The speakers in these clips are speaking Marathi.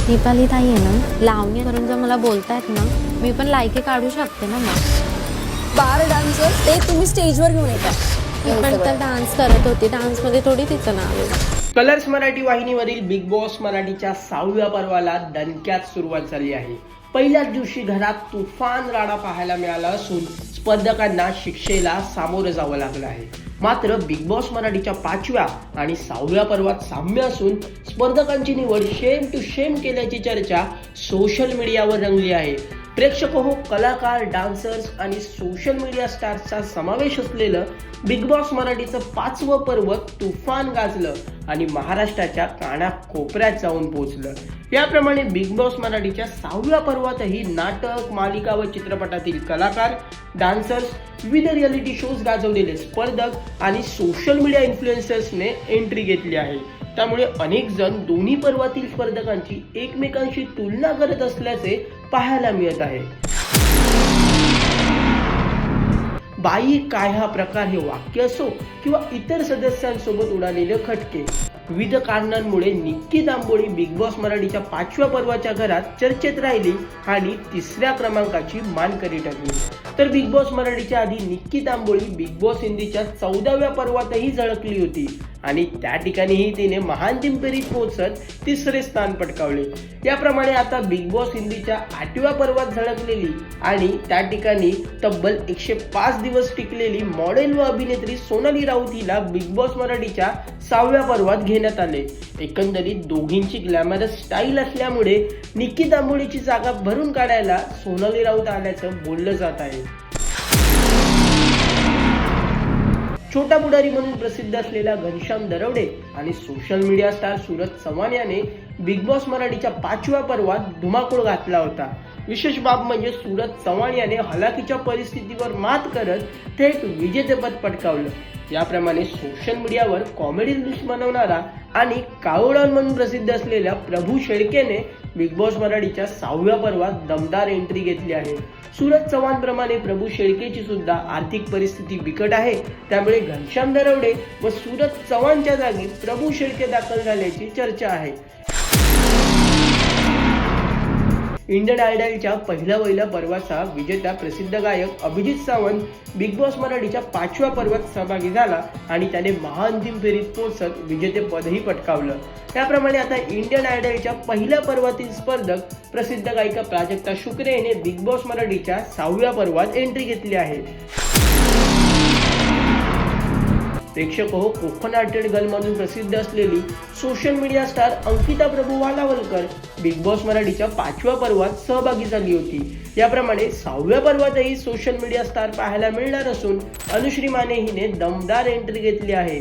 दीपाली ताई आहे ना, लावणी करून जर मला बोलतायत ना, मी पण लायकी काढू शकते ना मग. बार डान्सर ते तुम्ही स्टेजवर घेऊन येता. मी पण तर डान्स करत होती, डान्समध्ये थोडी तिचं नाव आहे. कलर्स मराठी वाहिनीवरील बिग बॉस मराठीच्या 6व्या पर्वाला दणक्यात सुरुवात झाली आहे. पहिल्याच दिवशी घरात तुफान राडा पाहायला मिळाला असून स्पर्धकांना शिक्षेला सामोरं जावं लागलं आहे. मात्र बिग बॉस मराठीच्या 5व्या आणि 6व्या पर्वात साम्य असून स्पर्धकांची निवड शेम टू शेम केल्याची चर्चा सोशल मीडियावर रंगली आहे. प्रेक्षक हो, कलाकार, डान्सर्स आणि सोशल मीडिया स्टार्सचा समावेश असलेलं बिग बॉस मराठीचं 5वं पर्व तुफान गाजलं आणि महाराष्ट्राच्या कानाकोपऱ्यात जाऊन पोहोचलं. याप्रमाणे बिग बॉस मराठीच्या 6व्या पर्वातही नाटक, मालिका व चित्रपटातील कलाकार, डान्सर्स, विविध रियालिटी शोज गाजवलेले स्पर्धक आणि सोशल मीडिया इन्फ्लुएन्सर्सने एंट्री घेतली आहे. त्यामुळे अनेक जण दोन्ही पर्वातील स्पर्धकांची एकमेकांशी तुलना करत असल्याचे पाहायला मिळत आहे. बाई काय हा प्रकार हे वाक्य असो किंवा इतर सदस्यांसोबत उडालेले खटके, विविध कारणांमुळे निक्की दांबोळी बिग बॉस मराठीच्या 5व्या पर्वाच्या घरात चर्चेत राहिली आणि 3ऱ्या क्रमांकाची मानकरी ठरली. तर बिग बॉस मराठीच्या आधी निक्की दांबोळी बिग बॉस हिंदीच्या 14व्या पर्वातही झळकली होती आणि त्या ठिकाणीही तिने महाअंतिम फेरीत पोहोचत 3रे स्थान पटकावले. याप्रमाणे आता बिग बॉस हिंदीच्या 8व्या पर्वात झळकलेली आणि त्या ठिकाणी तब्बल 105 दिवस टिकलेली मॉडेल व अभिनेत्री सोनाली राऊत हिला बिग बॉस मराठीच्या 6व्या पर्वात घेण्यात आले. एकंदरीत दोघींची ग्लॅमरस स्टाईल असल्यामुळे निक्की दांबोळीची जागा भरून काढायला सोनाली राऊत आल्याचं बोललं जात आहे. छोटा पुढारी म्हणून प्रसिद्ध असलेला घनश्याम दरवडे आणि social media star Suraj Chavan याने बिग बॉस मराठीच्या 5व्या पर्वात धुमाकूळ घातला होता. विशेष बाब म्हणजे सूरज चव्हाण याने हलाखीच्या परिस्थितीवर मात करत थेट विजेतेपद पटकावलं. याप्रमाणे सोशल मीडियावर कॉमेडी रील्स बनवणारा आणि कावळण म्हणून प्रसिद्ध असलेल्या प्रभू शेळकेने बिग बॉस मराठीच्या 6व्या पर्वात दमदार एंट्री घेतली आहे. सूरज चव्हाण प्रमाणे प्रभू शेळकेची सुद्धा आर्थिक परिस्थिती बिकट आहे. त्यामुळे घनश्याम दरवडे व सूरज चव्हाणच्या जागी प्रभू शेळके दाखल झाल्याची चर्चा आहे. इंडियन आयडलच्या पहिल्या पर्वाचा विजेता प्रसिद्ध गायक अभिजित सावंत बिग बॉस मराठीच्या 5व्या पर्वात सहभागी झाला आणि त्याने महाअंतिम फेरीत पोहोचत विजेतेपदही पटकावलं. त्याप्रमाणे आता इंडियन आयडलच्या पहिल्या पर्वातील स्पर्धक प्रसिद्ध गायिका प्राजक्ता शुक्रे याने बिग बॉस मराठीच्या 6व्या पर्वात एंट्री घेतली आहे. प्रेक्षक हो, कोकणाटेड गर्ल म्हणून प्रसिद्ध असलेली सोशल मीडिया स्टार अंकिता प्रभू वालावलकर बिग बॉस मराठीच्या 5व्या पर्वात सहभागी झाली होती. याप्रमाणे 6व्या पर्वातही सोशल मीडिया स्टार पाहायला मिळणार असून अनुश्री माने हिने दमदार एंट्री घेतली आहे.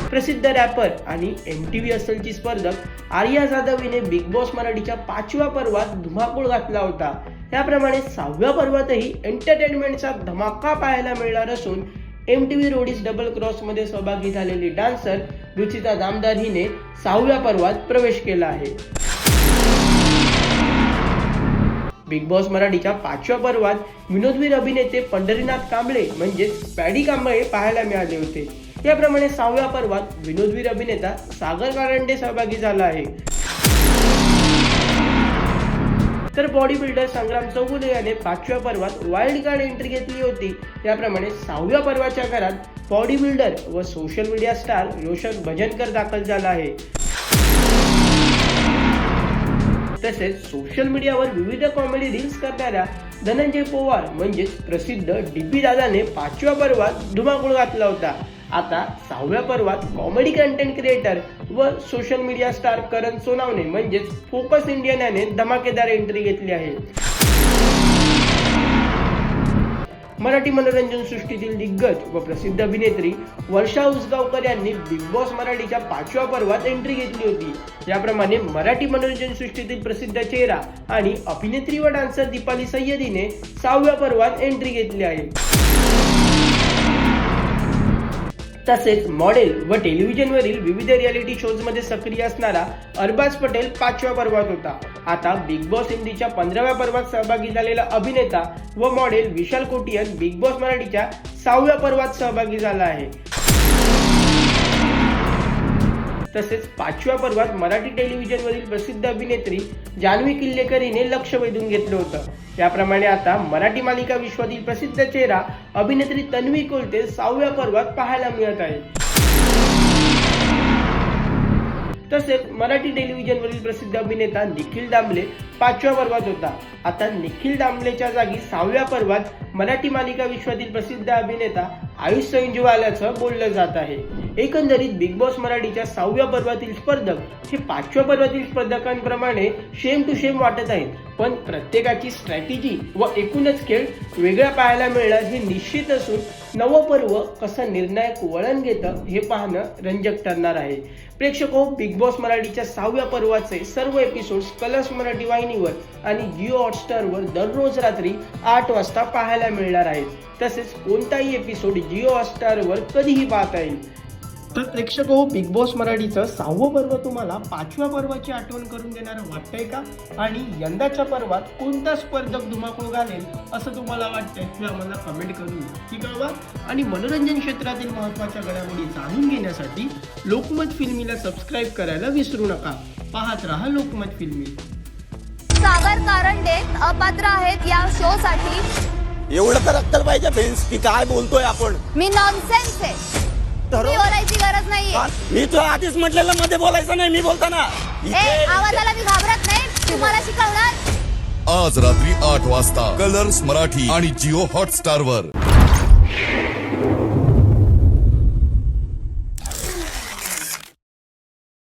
प्रसिद्ध रॅपर आणि MTV असलची स्पर्धक आर्या जाधव हिने बिग बॉस मराठीच्या 5व्या पर्वात धुमाकूळ घातला होता. याप्रमाणे 6व्या पर्वातही एंटरटेनमेंटचा धमाका पाहायला मिळणार असून MTV रोडीज डबल क्रॉस मध्ये सहभागी झालेली डान्सर रुचिता दामदार हिने 6व्या पर्वात प्रवेश केला आहे. बिग बॉस मराठीच्या 5व्या पर्वात विनोदवीर अभिनेते पंढरीनाथ कांबळे म्हणजेच पॅडी कांबळे पाहायला मिळाले होते. याप्रमाणे 6व्या पर्वात विनोदवीर अभिनेता सागर कारंडे सहभागी झाला आहे. तर बॉडी बिल्डर संग्राम चौगुले याने 5व्या पर्वात वाईल्ड कार्ड एंट्री घेतली होती. याप्रमाणे 6व्या पर्वाच्या घरात बॉडी बिल्डर व सोशल मीडिया स्टार रोशन भजनकर दाखल झाला आहे. तसेच सोशल मीडियावर विविध कॉमेडी रील्स करणाऱ्या धनंजय पवार म्हणजेच प्रसिद्ध DP दादाने 5व्या पर्वात धुमाकूळ घातला होता. आता 6व्या पर्वात कॉमेडी कंटेंट क्रिएटर व सोशल मीडिया स्टार करण सोनावणे म्हणजेच फोकस इंडियन याने धमाकेदार एंट्री घेतली आहे. मराठी मनोरंजन सृष्टीतील दिग्गज व प्रसिद्ध अभिनेत्री वर्षा उसगावकर यांनी बिग बॉस मराठीच्या 5व्या पर्वात एंट्री घेतली होती. याप्रमाणे मराठी मनोरंजन सृष्टीतील प्रसिद्ध चेहरा आणि अभिनेत्री व डान्सर दीपाली सय्यद हिने 6व्या पर्वात एंट्री घेतली आहे. तसेच मॉडेल व टेलिव्हिजनवरील विविध रियालिटी शोज मध्ये सक्रिय असणारा अरबाज पटेल 5व्या पर्वात होता. आता बिग बॉस हिंदीच्या 15व्या पर्वात सहभागी झालेला अभिनेता व मॉडेल विशाल कोटियन बिग बॉस मराठीच्या 6व्या पर्वात सहभागी झाला आहे. तसेच 5व्या पर्वात मराठी टेलिव्हिजनवरील प्रसिद्ध अभिनेत्री जान्हवी किल्लेकर हिने लक्ष वेधून घेतलं होतं. याप्रमाणे आता मराठी मालिका विश्वातील प्रसिद्ध चेहरा अभिनेत्री तन्वी कोलते 6व्या पर्वात पाहायला मिळत आहे. तसेच मराठी टेलिव्हिजनवरील प्रसिद्ध अभिनेता निखिल दामले 5व्या पर्वात होता. आता निखिल दामलेच्या जागी 6व्या पर्वात मराठी मालिका विश्वातील प्रसिद्ध अभिनेता आयुष संजीव आल्याचं बोललं जात आहे. एकंदरीत बिग बॉस मराठीच्या 6व्या पर्वातील स्पर्धक हे 5व्या पर्वातील स्पर्धकांप्रमाणे सेम टू सेम वाटत आहेत, पण प्रत्येकाची स्ट्रॅटेजी व एकूणच खेळ वेगळा पाहायला मिळणार हे निश्चित असून नवं पर्व कसं निर्णायक वळण घेतं हे पाहणं रंजक ठरणार आहे. प्रेक्षक हो, बिग बॉस मराठीच्या 6व्या पर्वाचे सर्व एपिसोड्स कलर्स मराठी वाहिनीवर आणि जिओ हॉटस्टारवर दररोज रात्री 8 वाजता पाहायला मिळणार आहेत. तसेच कोणताही एपिसोड जिओ हॉटस्टारवर कधीही पाहता येईल. तर प्रेक्षक हो, बिग बॉस मराठीचं 6वं पर्व तुम्हाला 5व्या पर्वाची आठवण करून देणारं वाटतंय का? आणि यंदाच्या पर्वात कोणता स्पर्धक धुमाकूळ घालेल असं तुम्हाला वाटतंय हे आम्हाला कमेंट करून नक्की कळवा. आणि मनोरंजन क्षेत्रातील महत्त्वाच्या घडामोडी जाणून घेण्यासाठी लोकमत फिल्मीला सबस्क्राईब करायला विसरू नका. पाहत रहा लोकमत फिल्मी. सागर कारंडे अपात्र आहेत या शो साठी. एवढं तर अक्कल पाहिजे फ्रेंड्स की काय बोलतोय आपण. मी नॉनसेन्स आहे, तुम्ही बोलायची गरज नाहीये. मी तुला आधीच म्हटलेलं मध्ये बोलायचं नाही. मी बोलताना आवाजाला मी घाबरत नाही, तुम्हाला शिकवणार. आज रात्री 8 वाजता कलर्स मराठी आणि जिओ हॉटस्टार वर.